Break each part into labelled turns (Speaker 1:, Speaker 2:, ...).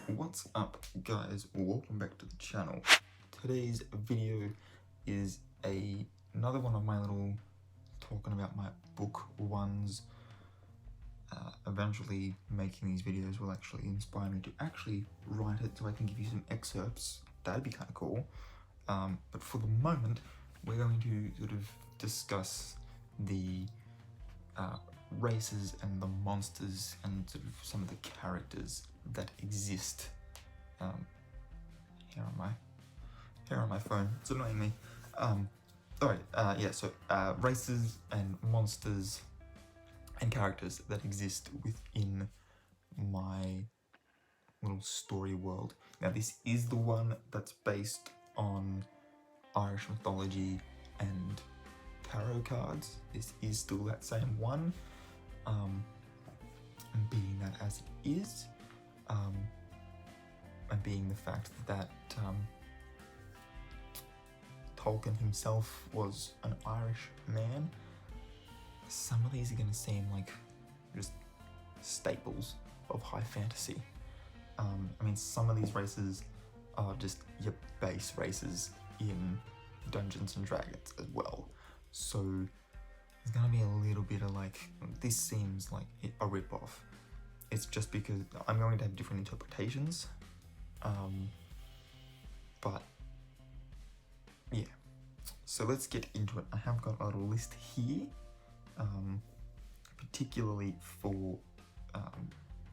Speaker 1: What's up, guys? Welcome back to the channel. Today's video is another one of my little talking about my book ones. Eventually making these videos will actually inspire me to actually write it so I can give you some excerpts. That'd be kind of cool. But for the moment, we're going to sort of discuss the races and the monsters and sort of some of the characters that exist. Here on my phone, it's annoying me. So races and monsters and characters that exist within my little story world. Now this is the one that's based on Irish mythology and tarot cards. This is still that same one, and being that as it is, and being the fact that Tolkien himself was an Irish man, some of these are going to seem like just staples of high fantasy. I mean, some of these races are just your base races in Dungeons and Dragons as well. So there's going to be a little bit of like, this seems like a rip-off. It's just because I'm going to have different interpretations. But yeah, so let's get into it. I have got a little list here, particularly for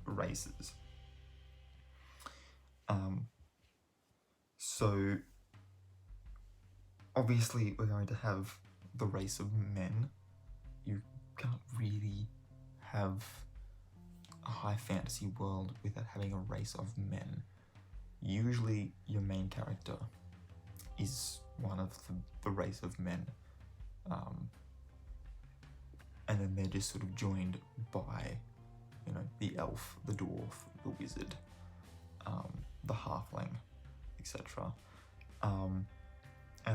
Speaker 1: races. So obviously we're going to have the race of men. You can't really have a high fantasy world without having a race of men. Usually your main character is one of the race of men, and then they're just sort of joined by, you know, the elf, the dwarf, the wizard, the halfling, etc. And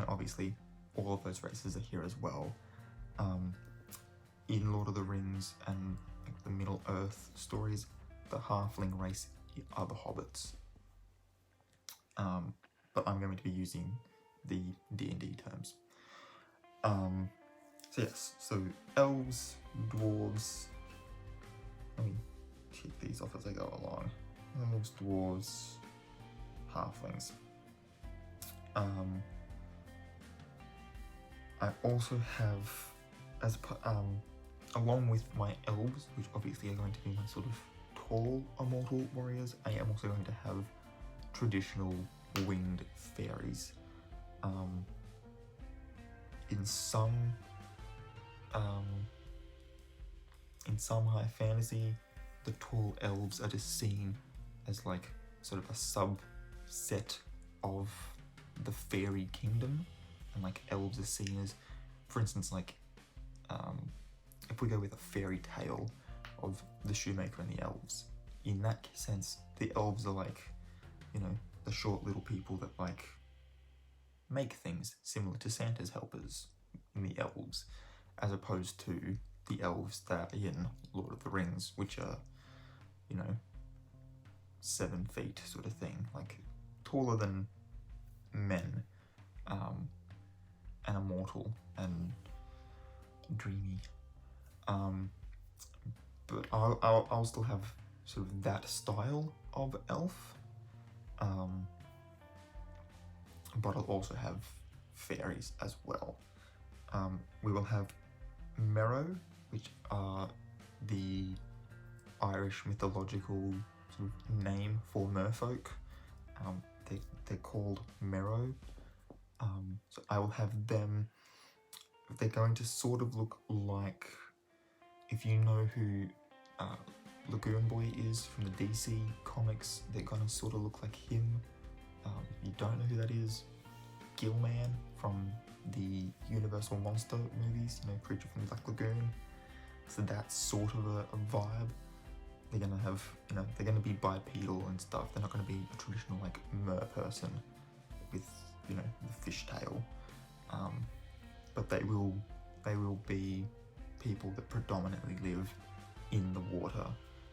Speaker 1: obviously all of those races are here as well. In Lord of the Rings and like the Middle Earth stories, the halfling race are the hobbits. But I'm going to be using the D&D terms. So yes, so elves, dwarves, let me tick these off as I go along. Elves, dwarves, halflings. I also have, along with my elves, which obviously are going to be my sort of tall immortal warriors, I am also going to have traditional winged fairies. In some high fantasy, the tall elves are just seen as like sort of a subset of the fairy kingdom, and like elves are seen as, for instance, like if we go with a fairy tale of the shoemaker and the elves, in that sense the elves are like, you know, the short little people that like make things similar to Santa's helpers in the elves, as opposed to the elves that are in Lord of the Rings, which are, you know, 7 feet sort of thing, like taller than men, and immortal and dreamy. But I'll still have sort of that style of elf, but I'll also have fairies as well. We will have Merrow, which are the Irish mythological sort of name for merfolk. They're called Merrow. So I will have them. They're going to sort of look like, if you know who Lagoon Boy is from the DC comics, they're gonna sort of look like him. If you don't know who that is, Gillman from the Universal Monster movies, you know, Creature from the Black Lagoon. So that's sort of a vibe. They're gonna have, you know, they're gonna be bipedal and stuff. They're not gonna be a traditional like mer person with, you know, the fishtail. But they will be people that predominantly live in the water.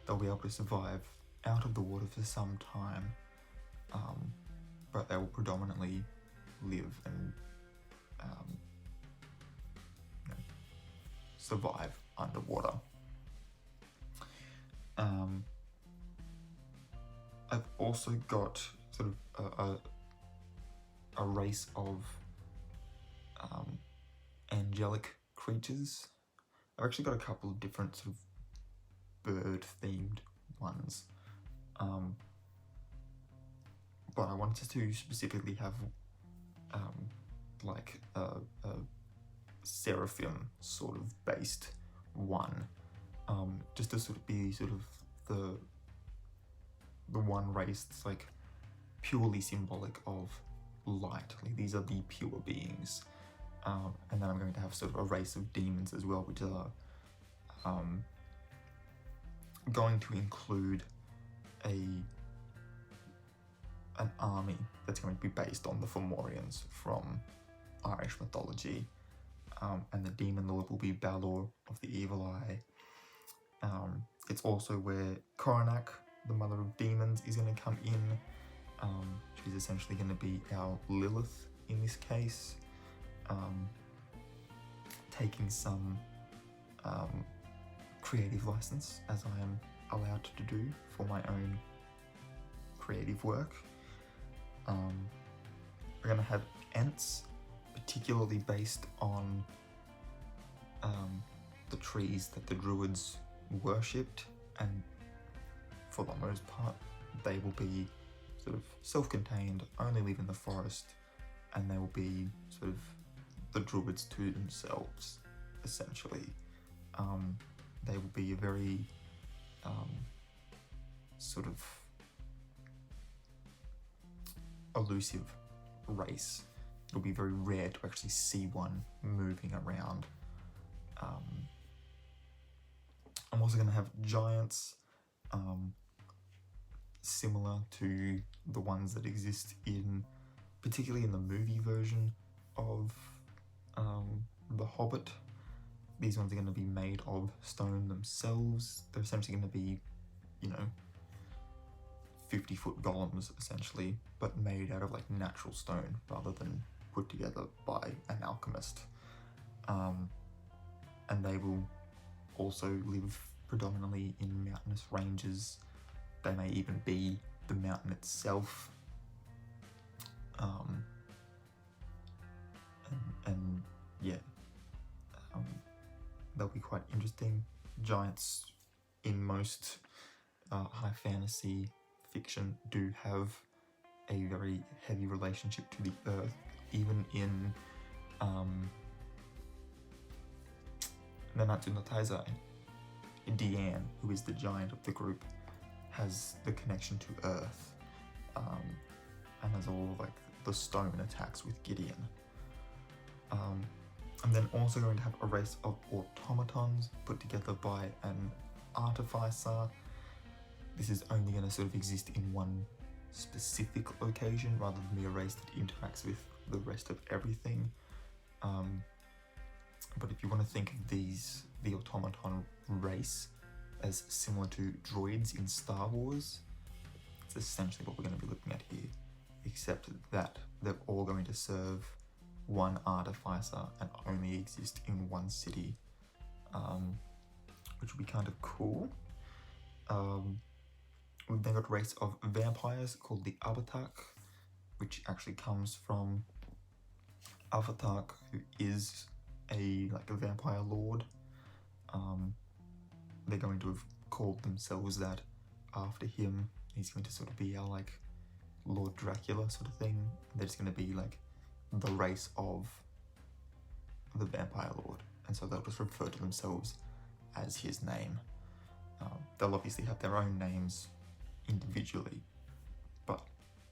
Speaker 1: They'll be able to survive out of the water for some time, but they will predominantly live and survive underwater. I've also got sort of a race of angelic creatures. I've actually got a couple of different sort of bird-themed ones, but I wanted to specifically have like a seraphim sort of based one, just to sort of be sort of the one race that's like purely symbolic of light. Like these are the pure beings, and then I'm going to have sort of a race of demons as well, which are going to include an army that's going to be based on the Fomorians from Irish mythology, and the demon lord will be Balor of the Evil Eye. It's also where Caoránach, the mother of demons, is going to come in. She's essentially going to be our Lilith in this case, taking some creative license, as I am allowed to do for my own creative work. We're going to have Ents, particularly based on the trees that the druids worshipped, and for the most part they will be sort of self-contained, only live in the forest, and they will be sort of the druids to themselves, essentially. They will be a very sort of elusive race. It'll be very rare to actually see one moving around. I'm also going to have giants, similar to the ones that exist in, particularly in the movie version of The Hobbit. These ones are going to be made of stone themselves. They're essentially going to be, 50-foot golems, essentially, but made out of like natural stone rather than put together by an alchemist. And they will also live predominantly in mountainous ranges. They may even be the mountain itself. They'll be quite interesting. Giants in most high fantasy fiction do have a very heavy relationship to the earth. Even in Nanatsu no Taizai, Djinn, who is the giant of the group, has the connection to earth, and has all like the stone attacks with Gideon. I'm then also going to have a race of automatons put together by an artificer. This is only going to sort of exist in one specific location rather than be a race that interacts with the rest of everything. But if you want to think of the automaton race as similar to droids in Star Wars, it's essentially what we're going to be looking at here, except that they're all going to serve one artificer and only exist in one city, which would be kind of cool. We've then got a race of vampires called the Abhartach, which actually comes from Abhartach, who is a vampire lord. They're going to have called themselves that after him. He's going to sort of be our Lord Dracula sort of thing. They're just going to be the race of the vampire lord, and so they'll just refer to themselves as his name. They'll obviously have their own names individually, but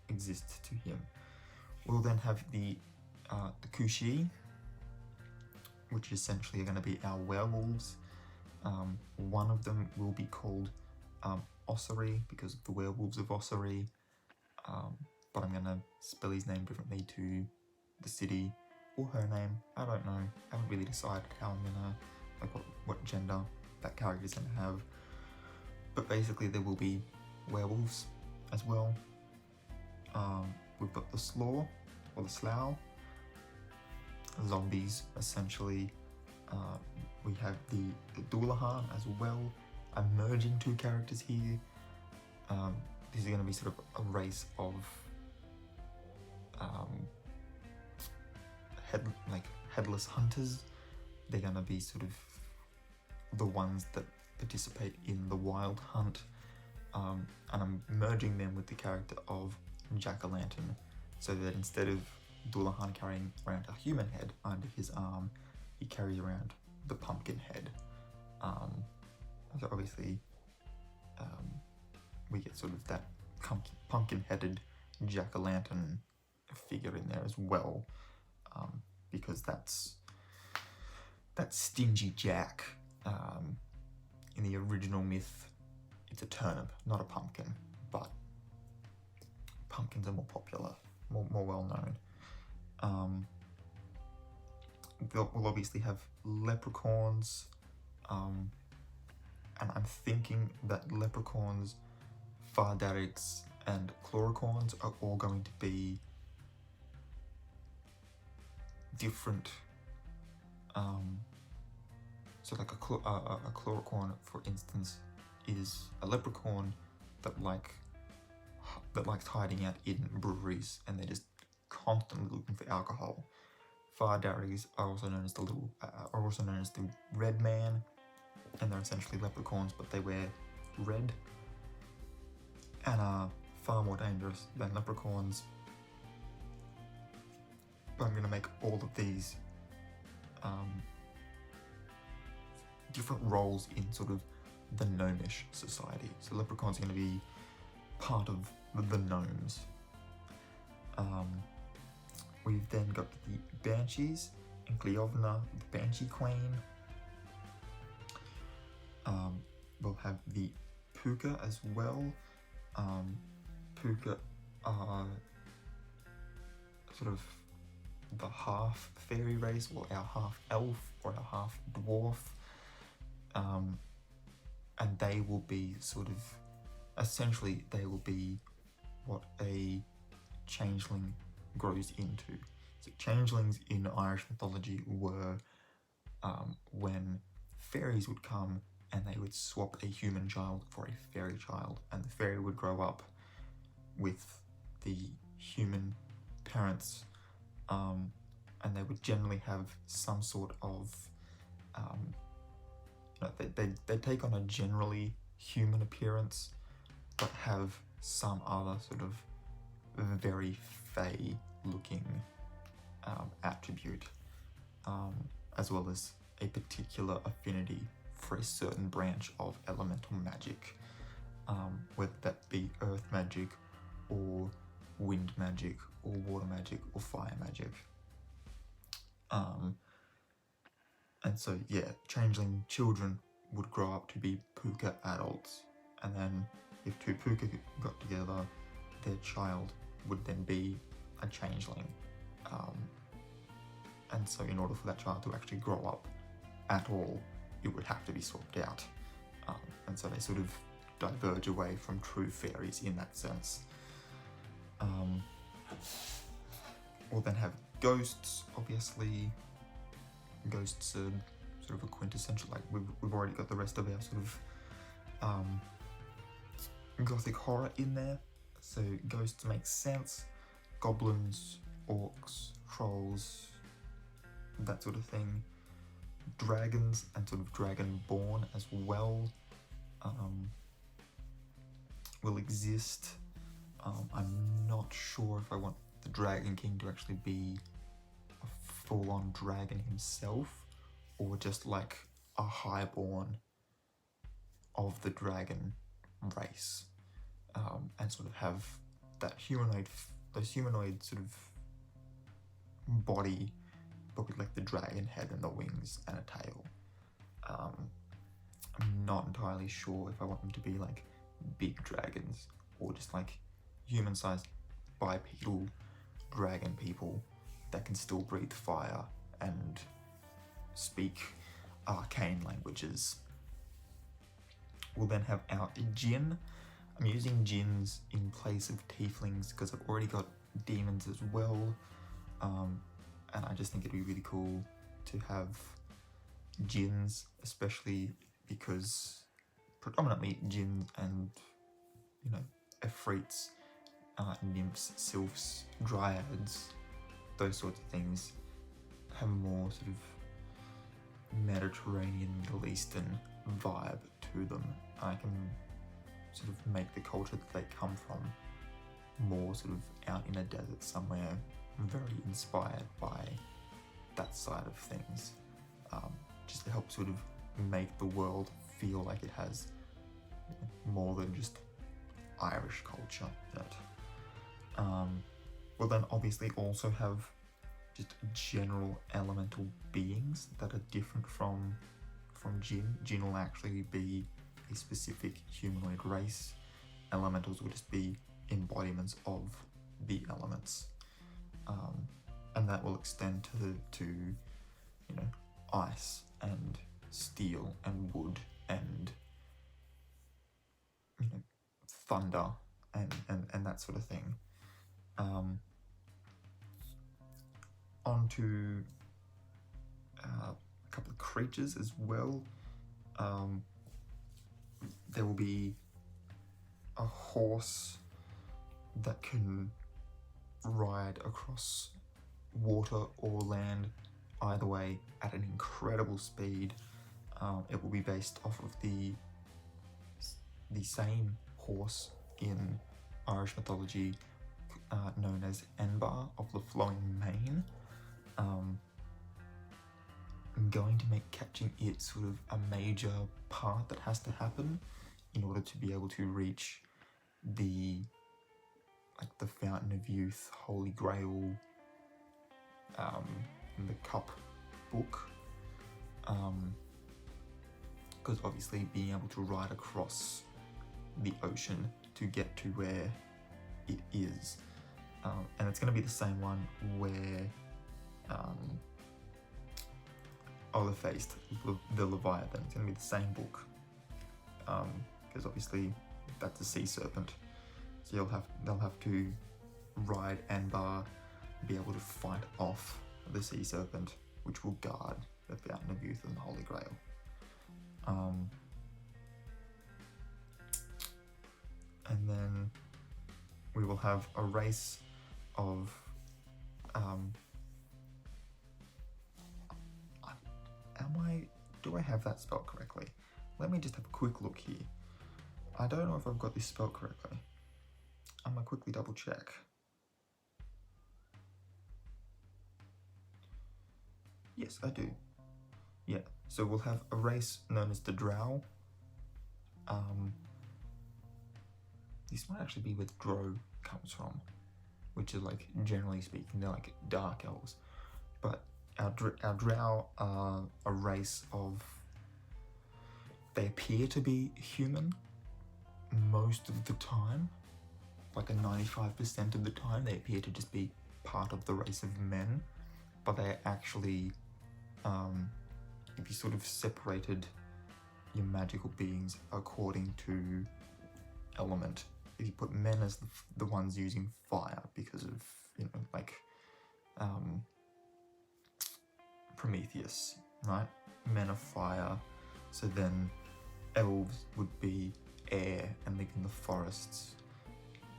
Speaker 1: exist to him. We'll then have the Cusith, which essentially are going to be our werewolves. One of them will be called Ossory because of the werewolves of Ossory, but I'm going to spell his name differently to the city or her name. I don't know. I haven't really decided how I'm gonna what gender that character's gonna have. But basically there will be Werewolves as well. We've got the Slaugh, or the Slough, zombies essentially. We have the Dullahan as well. I'm merging two characters here. These are going to be sort of a race of headless hunters. They're going to be sort of the ones that participate in the wild hunt, and I'm merging them with the character of Jack-o'-lantern, so that instead of Dullahan carrying around a human head under his arm, he carries around the pumpkin head. So obviously we get sort of that pumpkin-headed Jack-o'-lantern figure in there as well, because that's stingy Jack. In the original myth, it's a turnip, not a pumpkin, but pumpkins are more popular, more well known. We'll obviously have leprechauns, and I'm thinking that leprechauns, Fardarics, and chlorocorns are all going to be different. So like a chlorocorn, for instance, is a leprechaun that likes hiding out in breweries, and they're just constantly looking for alcohol. Fardarics are also known as the Red Man, and they're essentially leprechauns, but they wear red and are far more dangerous than leprechauns. But I'm going to make all of these different roles in sort of the gnomish society. So leprechauns are going to be part of the gnomes. We've then got the Banshees and Cliodhna, the Banshee Queen. We'll have the Puca as well. Puca are sort of the half fairy race, or our half elf, or our half dwarf. And they will be essentially they will be what a changeling grows into. So changelings in Irish mythology were when fairies would come and they would swap a human child for a fairy child, and the fairy would grow up with the human parents, and they would generally have some sort of they take on a generally human appearance, but have some other sort of very fey looking attribute, as well as a particular affinity for a certain branch of elemental magic, whether that be earth magic or wind magic or water magic or fire magic. And so yeah, changeling children would grow up to be Puca adults, and then if two Puca got together, their child would then be a changeling. And so in order for that child to actually grow up at all, it would have to be swapped out. And so they sort of diverge away from true fairies in that sense. We'll then have ghosts, obviously. Ghosts are sort of a quintessential, like we've already got the rest of our sort of gothic horror in there, so ghosts make sense. Goblins, orcs, trolls, that sort of thing. Dragons and sort of dragonborn as well will exist. I'm not sure if I want the Dragon King to actually be a full-on dragon himself, or just like a highborn of the dragon race, and sort of have that those humanoid sort of body, but with like the dragon head and the wings and a tail. I'm not entirely sure if I want them to be like big dragons, or just like human-sized bipedal dragon people that can still breathe fire and speak arcane languages. We'll then have our Djinn. I'm using Djinns in place of Tieflings because I've already got demons as well, and I just think it'd be really cool to have Djinns, especially because predominantly Djinns and, you know, Efreets, nymphs, sylphs, dryads, those sorts of things have more sort of Mediterranean, Middle Eastern vibe to them. I can sort of make the culture that they come from more sort of out in a desert somewhere, very inspired by that side of things, just to help sort of make the world feel like it has more than just Irish culture in it. We'll then obviously also have just general elemental beings that are different from Djinn. Djinn will actually be a specific humanoid race. Elementals will just be embodiments of the elements, and that will extend to you know, ice and steel and wood and, you know, thunder and that sort of thing. On to a couple of creatures as well. There will be a horse that can ride across water or land, either way, at an incredible speed. It will be based off of the same horse in Irish mythology, known as Enbarr of the Flowing Mane. I'm going to make catching it sort of a major part that has to happen in order to be able to reach the Fountain of Youth, Holy Grail, in the Cup book, because obviously being able to ride across the ocean to get to where it is, and it's going to be the same one where Oillipheist, the Leviathan, it's going to be the same book, because obviously that's a sea serpent, so they'll have to ride Enbarr, be able to fight off the sea serpent, which will guard the Fountain of Youth and the Holy Grail. And then we will have a race of do I have that spelled correctly? Let me just have a quick look here. I don't know if I've got this spelled correctly. I'm gonna quickly double check. Yes, I do. Yeah, so we'll have a race known as the Drow. This might actually be where the Drow comes from, which is, like, generally speaking, they're like dark elves. But our Drow are a race of, they appear to be human most of the time, like a 95% of the time they appear to just be part of the race of men, but they're actually, if you sort of separated your magical beings according to element, if you put men as the ones using fire because of, you know, like Prometheus, right? Men are fire, so then elves would be air and live in the forests.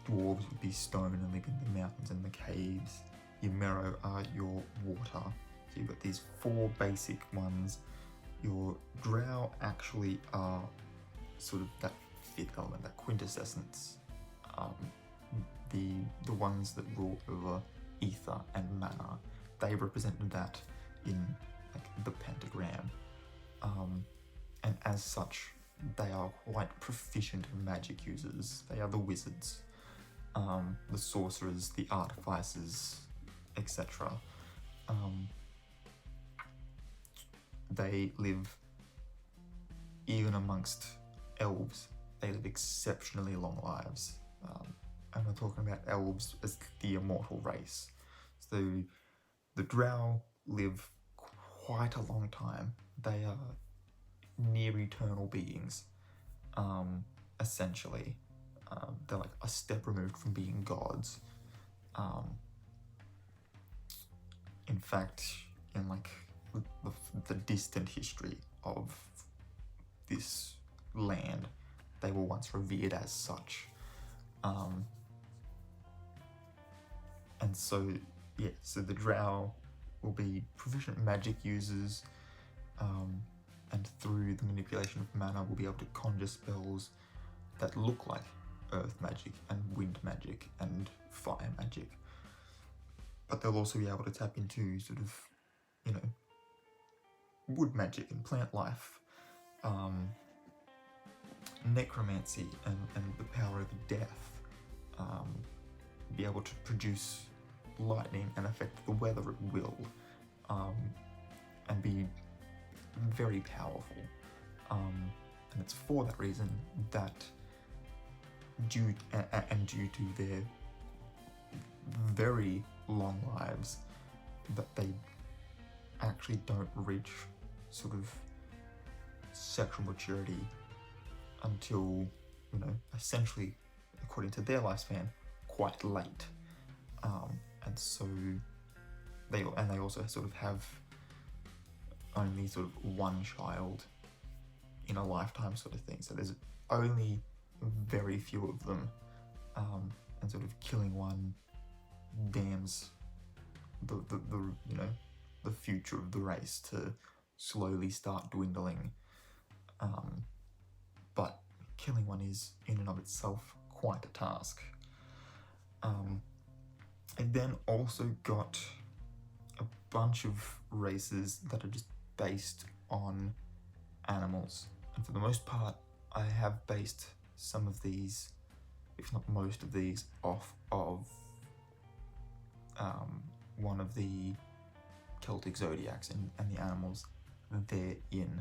Speaker 1: Dwarves would be stone and live in the mountains and the caves. Your Merrow are your water. So you've got these four basic ones. Your Drow actually are sort of that fifth element, that quintessence. The ones that rule over ether and mana. They represented that in, like, the pentagram. And as such, they are quite proficient magic users. They are the wizards, the sorcerers, the artificers, etc. They live, even amongst elves, they live exceptionally long lives. And we're talking about elves as the immortal race. So the Drow live quite a long time. They are near eternal beings, essentially. they're like a step removed from being gods. In fact, in like the distant history of this land, they were once revered as such. And so, yeah, so the Drow will be proficient magic users, and through the manipulation of mana will be able to conjure spells that look like earth magic and wind magic and fire magic. But they'll also be able to tap into sort of, you know, wood magic and plant life, necromancy and the power of death, be able to produce lightning and affect the weather at will, and be very powerful. And it's for that reason that due to their very long lives, that they actually don't reach sort of sexual maturity until, you know, essentially, according to their lifespan, quite late. And so they also sort of have only sort of one child in a lifetime sort of thing. So there's only very few of them, and sort of killing one damns the you know, the future of the race to slowly start dwindling. But killing one is in and of itself quite a task. And then also got a bunch of races that are just based on animals, and for the most part I have based some of these, if not most of these, off of one of the Celtic zodiacs and the animals they're in.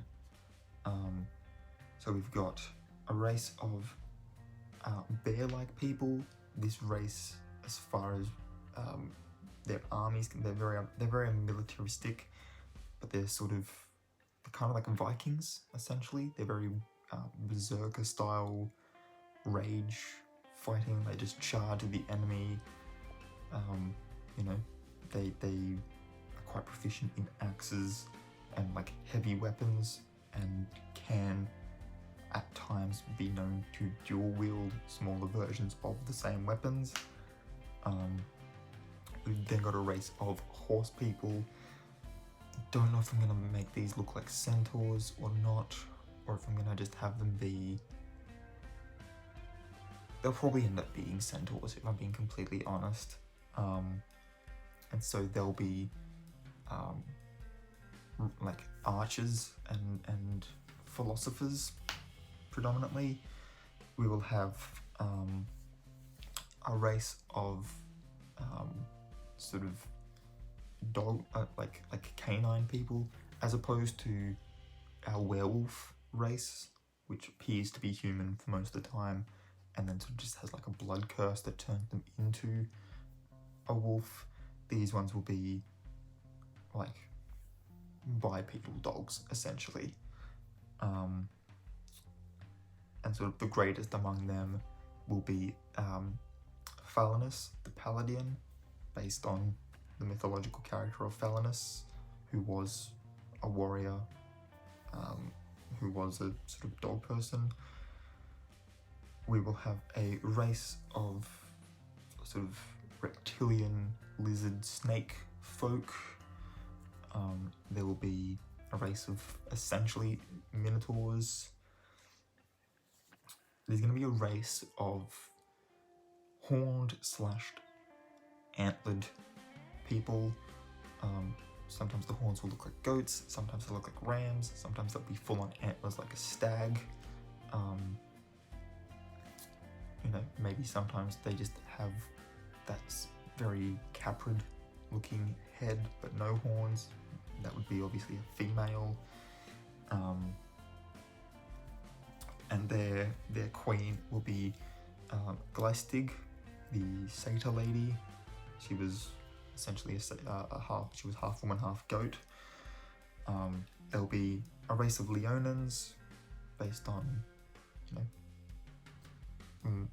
Speaker 1: So we've got a race of bear-like people. This race, as far as their armies, they're very militaristic, but they're kind of like Vikings essentially. They're very berserker style rage fighting. They just charge at the enemy. You know, they are quite proficient in axes and like heavy weapons, and can at times be known to dual wield smaller versions of the same weapons. We've then got a race of horse people. Don't know if I'm gonna make these look like centaurs or not, or if I'm gonna just have them be... They'll probably end up being centaurs if I'm being completely honest. And so they'll be like archers and philosophers predominantly. We will have a race of sort of dog, like canine people, as opposed to our werewolf race, which appears to be human for most of the time, and then sort of just has like a blood curse that turns them into a wolf. These ones will be like bipedal dogs, essentially. And sort of the greatest among them will be Failinis, the paladin, based on the mythological character of Failinis, who was a warrior, who was a sort of dog person. We will have a race of sort of reptilian, lizard, snake folk. There will be a race of essentially minotaurs. There's going to be a race of horned / antlered people. Sometimes the horns will look like goats, sometimes they'll look like rams, sometimes they'll be full on antlers like a stag. You know, maybe sometimes they just have that very caprid looking head but no horns. That would be obviously a female. And their queen will be Gleistig, the satyr lady. She was essentially she was half woman, half goat. There'll be a race of Leonins based on, you know,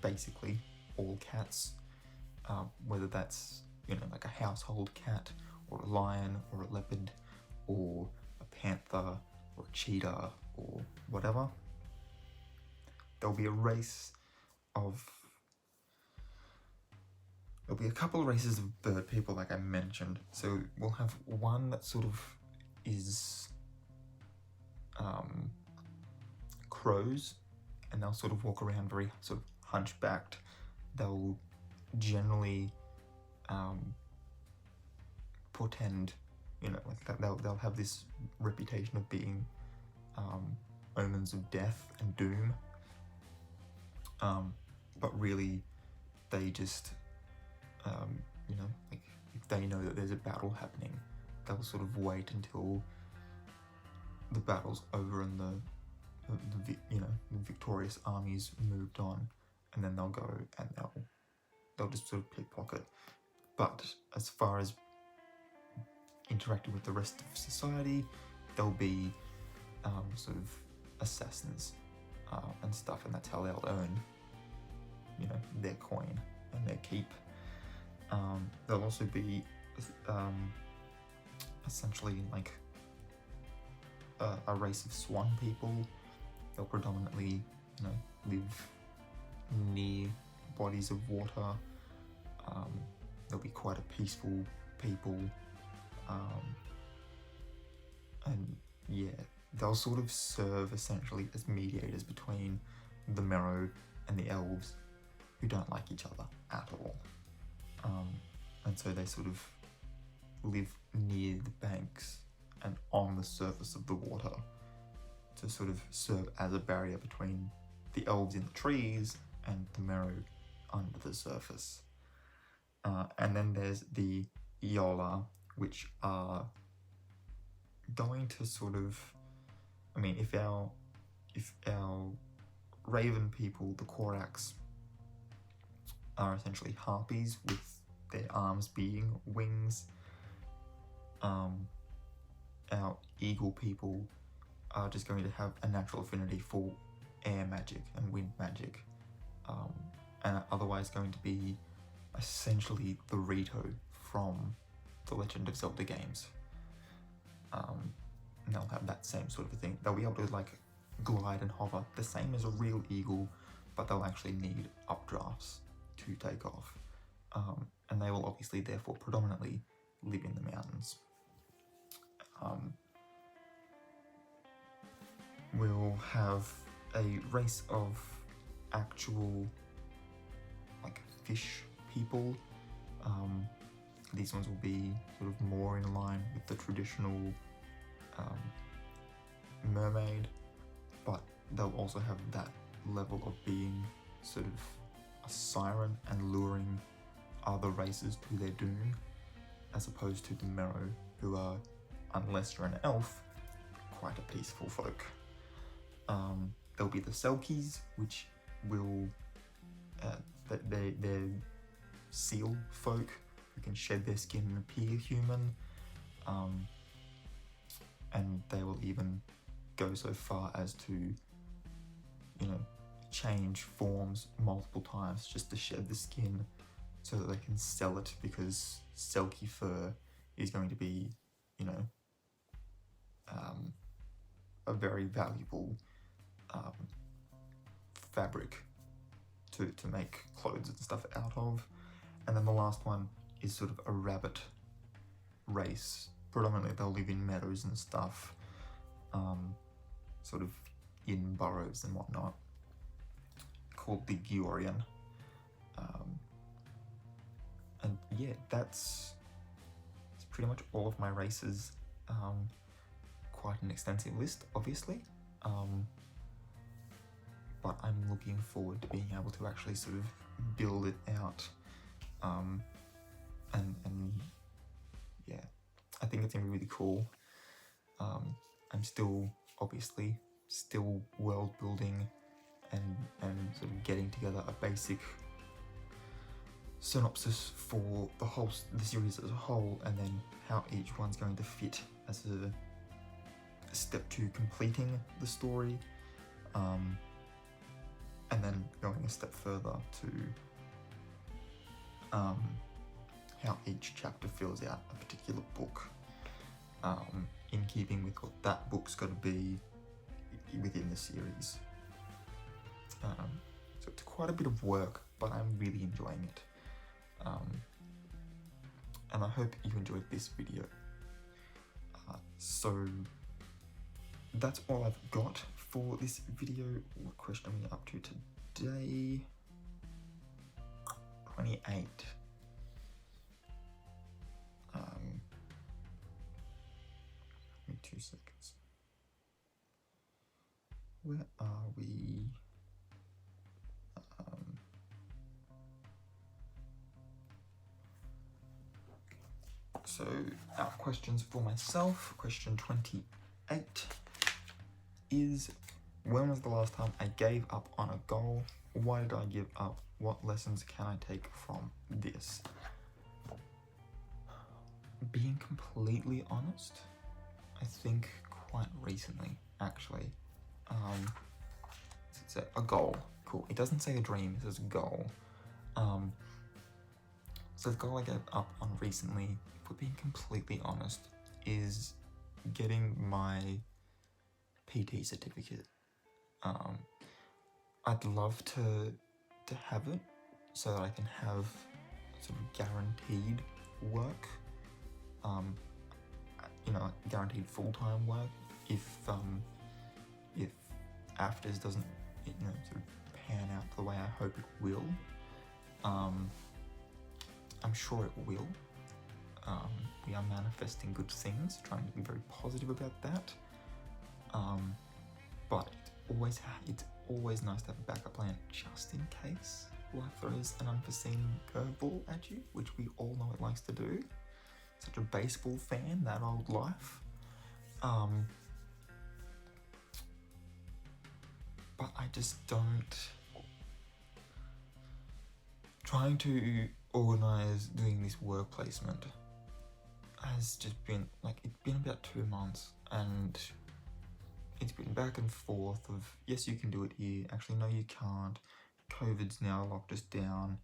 Speaker 1: basically all cats, whether that's, like a household cat, or a lion, or a leopard, or a panther, or a cheetah, or whatever. There'll be a couple of races of bird people, like I mentioned. So we'll have one that sort of is crows, and they'll sort of walk around very sort of hunchbacked. They'll generally portend, like they'll have this reputation of being omens of death and doom. But really, they just, like if they know that there's a battle happening, they'll sort of wait until the battle's over and the victorious armies moved on, and then they'll go and they'll just sort of pickpocket. But as far as interacting with the rest of society, they'll be sort of assassins and stuff, and that's how they'll earn, their coin and their keep. They'll also be essentially like a race of swan people. They'll predominantly, live near bodies of water. They'll be quite a peaceful people, and yeah, they'll sort of serve essentially as mediators between the Merrow and the Elves, who don't like each other at all. And so they sort of live near the banks and on the surface of the water to sort of serve as a barrier between the Elves in the trees and the Merrow under the surface. And then there's the Yola, which are going to sort of, if our raven people, the Caoránach, are essentially harpies with their arms being wings, our eagle people are just going to have a natural affinity for air magic and wind magic, and are otherwise going to be essentially the Rito from the Legend of Zelda games. And they'll have that same sort of a thing. They'll be able to like glide and hover the same as a real eagle, but they'll actually need updrafts to take off. And they will obviously therefore predominantly live in the mountains. We'll have a race of actual like fish people. These ones will be sort of more in line with the traditional mermaid, but they'll also have that level of being sort of a siren and luring other races to their doom, as opposed to the Merrow, who are, unless you're an elf, quite a peaceful folk. There'll be the Selkies, which will they're seal folk who can shed their skin and appear human, and they will even go so far as to, change forms multiple times just to shed the skin so that they can sell it, because Selkie fur is going to be, a very valuable fabric to make clothes and stuff out of. And then the last one is sort of a rabbit race. Predominantly they'll live in meadows and stuff, sort of in burrows and whatnot, called the Giorian. And yeah, that's pretty much all of my races. Quite an extensive list, obviously, but I'm looking forward to being able to actually sort of build it out, and yeah, I think it's gonna be really cool. I'm still world building and sort of getting together a basic synopsis for the series as a whole, and then how each one's going to fit as a step to completing the story. and then going a step further to how each chapter fills out a particular book, in keeping with what that book's got to be within the series. So it's quite a bit of work, but I'm really enjoying it. And I hope you enjoyed this video. So that's all I've got for this video. What question are we up to today? 28. Give me 2 seconds. Where are we? So our questions for myself, question 28 is, when was the last time I gave up on a goal? Why did I give up? What lessons can I take from this? Being completely honest, I think quite recently, actually. It's a goal. Cool. It doesn't say a dream, it says a goal. So the goal I gave up on recently, if we're being completely honest, is getting my PT certificate. I'd love to have it so that I can have sort of guaranteed work, you know, guaranteed full-time work if AFTRS doesn't, you know, sort of pan out the way I hope it will. I'm sure it will. We are manifesting good things, trying to be very positive about that. But it's always nice to have a backup plan just in case life throws an unforeseen curveball at you, which we all know it likes to do. Such a baseball fan, that old life. But I just don't. Trying to organise doing this work placement has just been like, it's been about 2 months, and it's been back and forth of, yes, you can do it here, actually no you can't, COVID's now locked us down,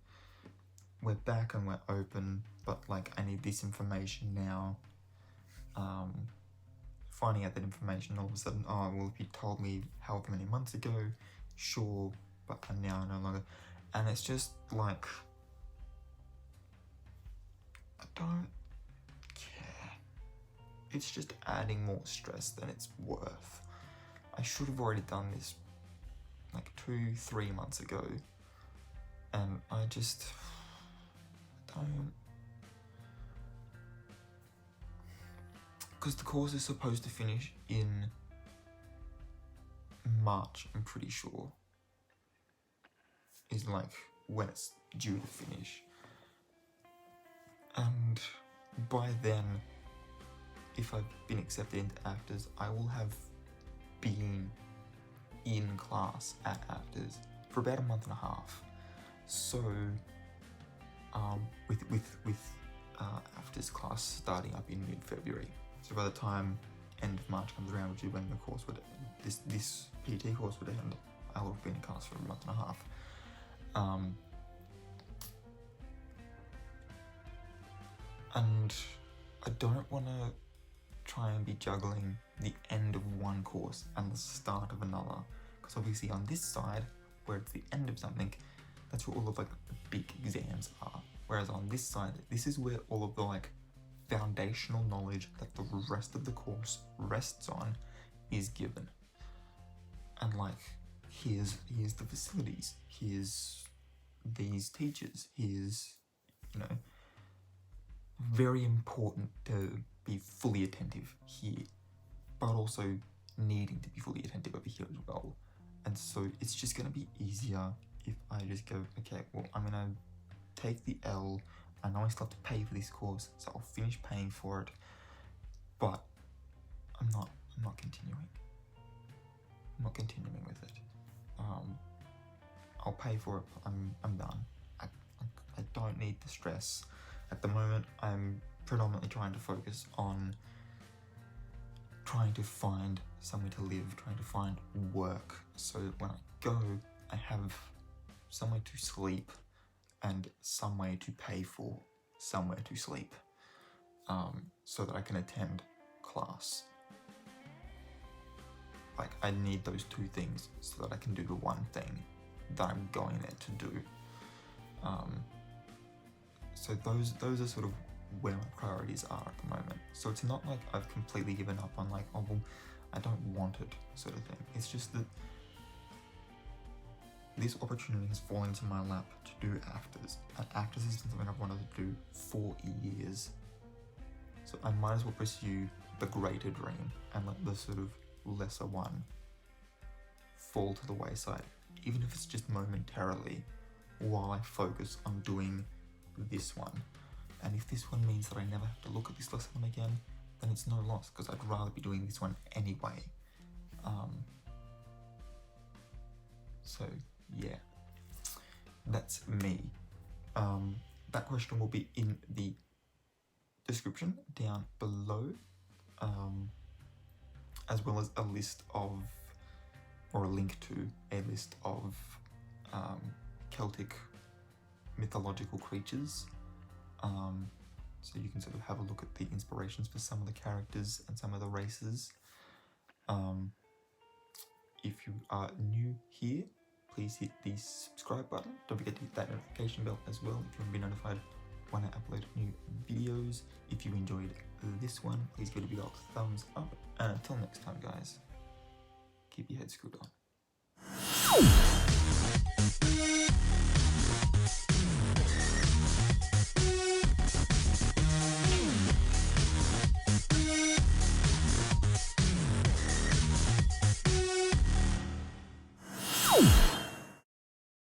Speaker 1: we're back and we're open, but like I need this information now. Finding out that information all of a sudden, oh well, if you told me however many months ago, sure, but now no longer. And it's just like, I don't care. It's just adding more stress than it's worth. I should have already done this like 2-3 months ago, and I just don't. Because the course is supposed to finish in March, I'm pretty sure, is like when it's due to finish. And by then, if I've been accepted into AFTRS, I will have been in class at AFTRS for about a month and a half. So, with AFTRS class starting up in mid-February. So by the time end of March comes around, which is when the course would, this PT course would end, I will have been in class for a month and a half. And I don't want to try and be juggling the end of one course and the start of another, because obviously on this side, where it's the end of something, that's where all of like the big exams are. Whereas on this side, this is where all of the like foundational knowledge that the rest of the course rests on is given. And like, here's the facilities, here's these teachers, here's, you know, very important to be fully attentive here, but also needing to be fully attentive over here as well. And so it's just going to be easier if I just go, okay, well, I'm going to take the L. I know I still have to pay for this course, so I'll finish paying for it, but I'm not continuing. I'm not continuing with it. I'll pay for it, but I'm done. I don't need the stress. At the moment, I'm predominantly trying to focus on trying to find somewhere to live, trying to find work, so that when I go, I have somewhere to sleep and some way to pay for somewhere to sleep, so that I can attend class. Like, I need those two things so that I can do the one thing that I'm going there to do. So those are sort of where my priorities are at the moment. So it's not like I've completely given up on like, oh well, I don't want it sort of thing. It's just that this opportunity has fallen into my lap to do Actors, and Actors is something I've wanted to do for years. So I might as well pursue the greater dream and let the sort of lesser one fall to the wayside, even if it's just momentarily, while I focus on doing this one. And if this one means that I never have to look at this lesson again, then it's no loss, because I'd rather be doing this one anyway. So yeah, that's me. That question will be in the description down below, as well as a list of, or a link to a list of Celtic mythological creatures. So you can sort of have a look at the inspirations for some of the characters and some of the races. If you are new here, please hit the subscribe button. Don't forget to hit that notification bell as well if you want to be notified when I upload new videos. If you enjoyed this one, please give it a big old thumbs up. And until next time, guys, keep your head screwed on.